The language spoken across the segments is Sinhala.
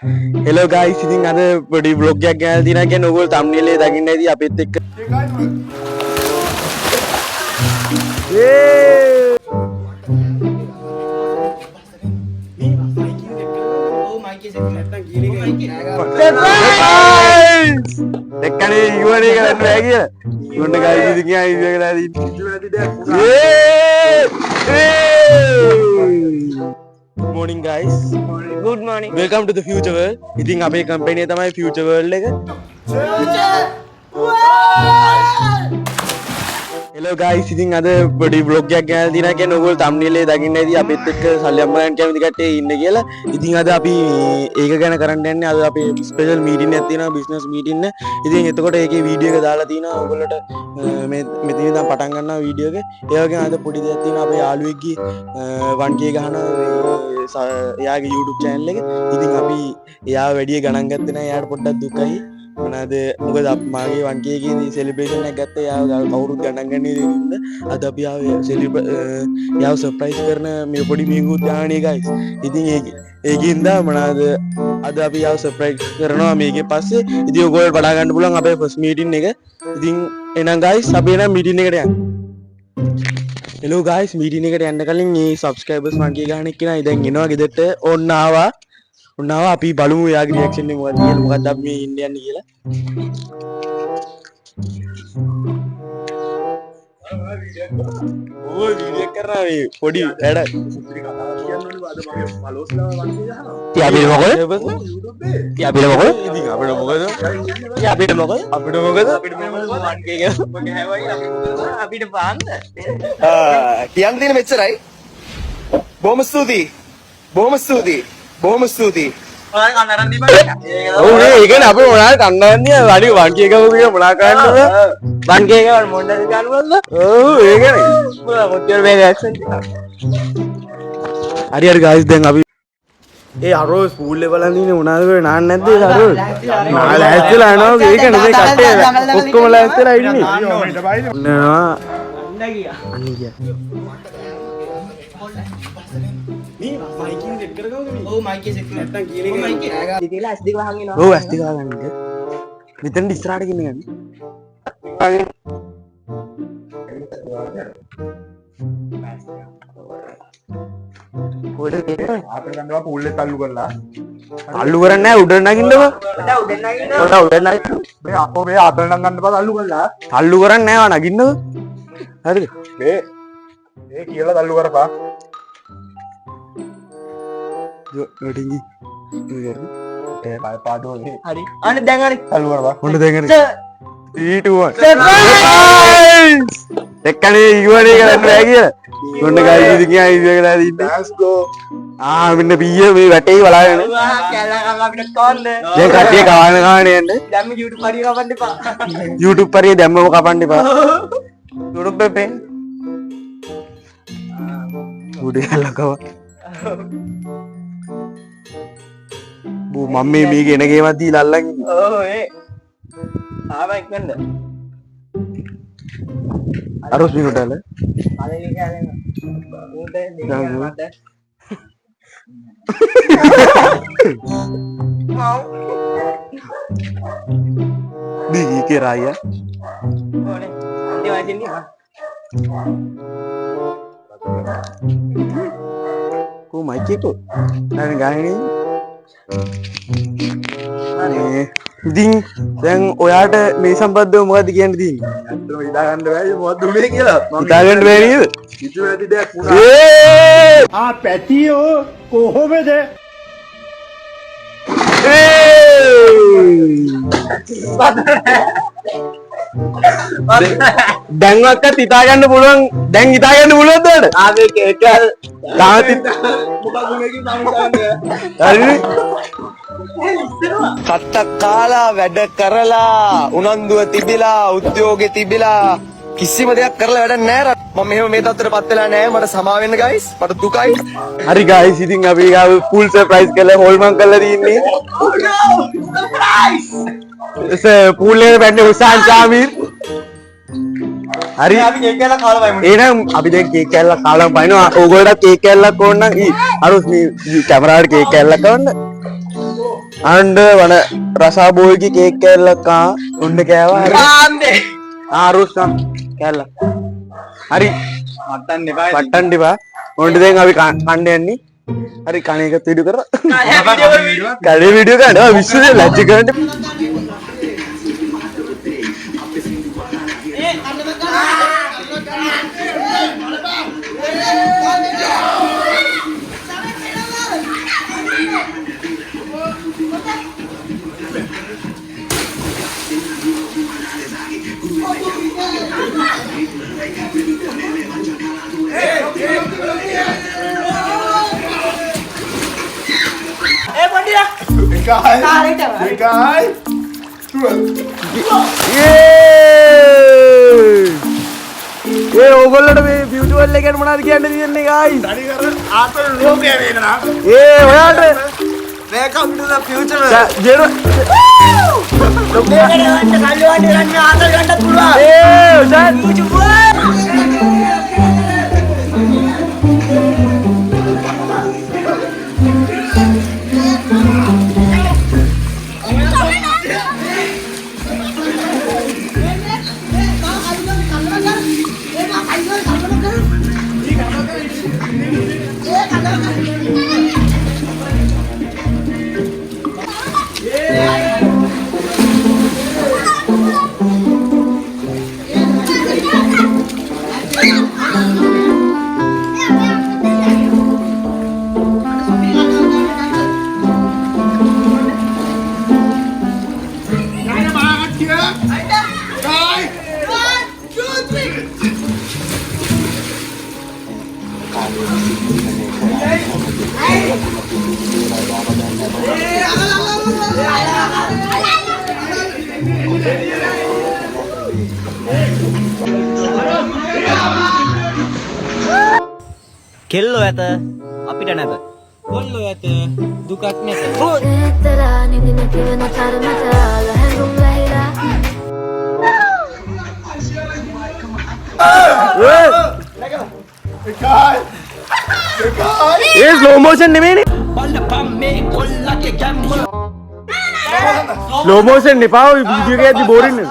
Hello guys, ඉතින් අද පොඩි vlog එකක් ගෑනලා තියෙනවා කියන්නේ ඔයගොල්ලෝ thumbnail එකේ දකින්න ඇති අපිත් එක්ක. දෙක්කනේ ඉවරේ කරන්න බෑ කියලා. මොන්න guys ඉතින් ගියා ඉවර කරලා Good morning guys. Good morning. Welcome to the future world. ඉතින් අපේ කම්පැනි එක තමයි future world එක. Hello guys, ඉතින් අද පොඩි vlog එකක් ගෑනලා තියෙනවා කියන්නේ ඔයගොල්ලෝ thumbnail එකේ දකින්න ඇති අපිත් එක්ක සල්ලි අම්මලන් කැමති කට්ටිය ඉන්නේ කියලා. ඉතින් අද අපි ඒක ගැන කරන්න යන්නේ. අද අපි ස්පෙෂල් මීටින් එකක් තියෙනවා, business meeting එක. ඉතින් එතකොට ඒකේ වීඩියෝ එක දාලා තිනවා ඔයගොල්ලෝට මෙතන ඉඳන් පටන් ගන්නවා වීඩියෝ එක. ඒ වගේම අද පොඩි දෙයක් තියෙනවා අපේ යාළුවෙක්ගේ 1k ගහන එයාගේ YouTube channel එක. ඉතින් අපි එයාව වැඩි ගණන් ගත්තේ නැහැ. එයාට පොඩ්ඩක් දුකයි. මොනවාද මොකද මාගේ 1k එකේදී සෙලිබ්‍රේෂන් එකක් ගත්තා. එයාව කවුරුත් ගණන් ගන්නේ දෙන්න. අද අපි එයාව සර්ප්‍රයිස් කරන මේ පොඩි මියුත් දාන්නේ guys. ඉතින් ඒකින්ද මොනවාද අද අපි එයාව සර්ප්‍රයිස් කරනවා මේකේ පස්සේ. ඉතින් ඔයගොල්ලෝ බලා ගන්න පුළුවන් අපේ ෆස්ට් මීටින් එක. ඉතින් එහෙනම් guys අපි එනම් මීටින් එකට යන්න. Hello guys, මීටින් එකට යන්න කලින් මේ subscribers 1k ගහන එක්කෙනා දැන් එනවා ගෙදරට. ඕන්න ආවා. ඔන්නාව අපි බලමු යාගේ රියැක්ෂන් එක මොකක්ද කියලා. මොකක්ද අපි මේ ඉන්න යන්නේ කියලා. ඔය වීඩියෝ කරනවා මේ පොඩි වැඩ. අපිට මොකද? අපිට මොකද? ඉතින් අපිට මොකද? අපිට මොකද? අපිට මොකද? අපිට පාන්න. කියන්න තියෙන මෙච්චරයි. බොහොම ස්තුතියි. බොහොම ස්තුතියි. බොහොම ස්තුතියි. ඔයාලා කන්නරන් දීපන්. ඔව් නේ ඒක නේ අපි මොනවාද කන්නන්නේ වැඩි 1k එකම කියලා මොනා කරන්නද? 1k එක වල මොණ්ඩද ගන්නවද? ඔව් ඒකනේ. මොනවා කොච්චර මේ රියැක්ෂන් එක. හරි guys දැන් අපි ඒ අරෝ ස්කූල් එක බලන් ඉන්නේ මොනවාද කරේ නාන්න නැද්ද ඒ අරෝ? නා ලෑස්තිලා යනවා ඒක නේ මේ කට්ටිය ඔක්කොම ලෑස්තිලා ඉන්නේ. නෑ අන්න ගියා. අන්න ගියා. මේ මයිකින් සෙට් කරගමු මේ. ඔව් මයික් එක සෙට් කරලා නැත්තම් කියන එක. මයික් එක දිගලා SD වහන් එනවා. ඔව් SD ගහගන්න ඉන්න. මෙතන ඉස්සරහට ගෙන යන්න. පොඩ අපිට ගන්නවා පූල් එක තල්ලු කරලා. අල්ලු කරන්නේ නැහැ උඩ නගින්නව. උඩ නගින්න. උඩ නගින්න. මේ අපෝ මේ අතන නම් ගන්න බා තල්ලු කරලා. අල්ලු කරන්නේ නැහැ නගින්නව. හරිද? මේ කියලා තල්ලු කරපා. වැඩිංගි ඒ බය පාඩුව නේ. හරි. අනේ දැන් හරි. තල්ලු කරපා. හොඳ දැන් හරි 3 2 1 දෙක්කනේ ඉවරේ කරන්න බෑ කියලා. මොන්න ගයි ඉඳි ගියා ඉඳි කියලා ඉන්නේ. let's go. මෙන්න පීය මේ වැටේ බලාගෙන. කැලලා අපිට කොන්න. දැන් කට්ටිය කවන යන්නේ. දැන් මේ YouTube පරිය කපන්න එපා. YouTube පරිය දැම්මම කපන්න එපා. YouTube එකේ උඩේ ලකව. මම මේ ගෙන ගේමක් දීලා අල්ලන් ඉන්නේ. ඔව් ඒ. ආවා ඉක්මනට. අරොස් මිනුටල. අනේ කැලේ. ඌට දෙන්න. Digi ke raya. ඕනේ. අන්ති වදින්නේ. Ko mic ko. Nang gani. අනේ ඉතින් දැන් ඔයාට මේ සම්බන්ධව මොකද කියන්න තියෙන්නේ? අතන ඉදා ගන්න බෑ මොකද්ද උනේ කියලා. හිතා ගන්න බැහැ නේද? කිසි වැඩි දෙයක් වුණා. ආ පැටියෝ කොහොමද? දැන්වත් හිතා ගන්න පුළුවන්. දැන් හිතා ගන්න පුළුවන්ද ඔයාලට? ආවේ කේක් එක තාමත් මොකක්ද උනේ කියලා මම හිතන්නේ. හරිනේ. කට්ට කාලා වැඩ කරලා උනන්දුව තිබිලා උද්‍යෝගෙ තිබිලා කිසිම දෙයක් කරලා වැඩක් නැහැ. මම මෙහෙම මේ තත්ත්වයටපත් වෙලා නැහැ. මට සමා වෙන්න guys. මට දුකයි. හරි guys ඉතින් අපි ගාව full surprise කරලා හොල්මන් කරලා තින්නේ. pool එකේ බැන්නේ උසාන් චාමීර්. හරි අපි කේක් කෑල්ලක් කාලා බලමු. එහෙනම් අපි දැන් කේක් කෑල්ලක් කාලා බලනවා. ඕගොල්ලන්ට කේක් කෑල්ලක් ඕන නම් අර කැමරාවට කේක් කෑල්ලක් ඕන. අන්ඩ වන රසාබෝල්ගේ කේක් කෑල්ලක්කා උන්ඩ කෑවා කාන්දේ ආරුස්සම් කෑල්ල හරි මට්ටන් එපා පට්ටන් ටිපා ඔොන්ට දෙන් අපි කණ්ඩ යන්නේ හරි කනයකත් විඩු කර කඩේ විඩියෝ කඩ විශ්ව ලජ්ජිකරට ඒ ඕගොල්ලට මේ බියුටිවල් එකෙන් මොනවද කියන්න තියෙන්නේ ගායිස් ආතල් ලෝකයේ වේදනා ඒ ඔයාට welcome to the future ජෙරු ඒ උසන් කෙල්ලෝ ඇත අපිට නැත කොල්ලෝ ඇත දුකක් නැත Terah ni dina kena cara mata lahir lahira. ඒ ස්ලෝ මෝෂන් නෙමෙයිනේ ස්ලෝ මෝෂන් එපා ඔය වීඩියෝ එකේ ඇද්දි බෝරින් නේ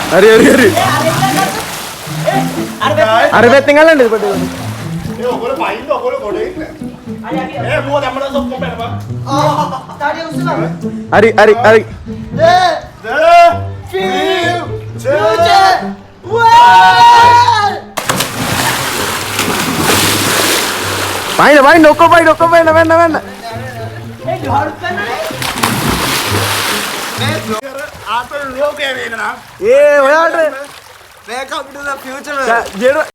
හරි හරි හරි අර පැත්තෙන් අල්ලන්න ඉපට ඒ ඔයගොල්ලෝ පයින්ද ඔයගොල්ලෝ ගොඩේ ඉන්න ඒ මොකද අපිට සොක්කොම් බෑනවා හරි හරි හරි පයින් ඔක්කොම වෙන්න ආතල් ලෝකයේ වේදනා ඒ ඔයාට welcome to the future ජෙරු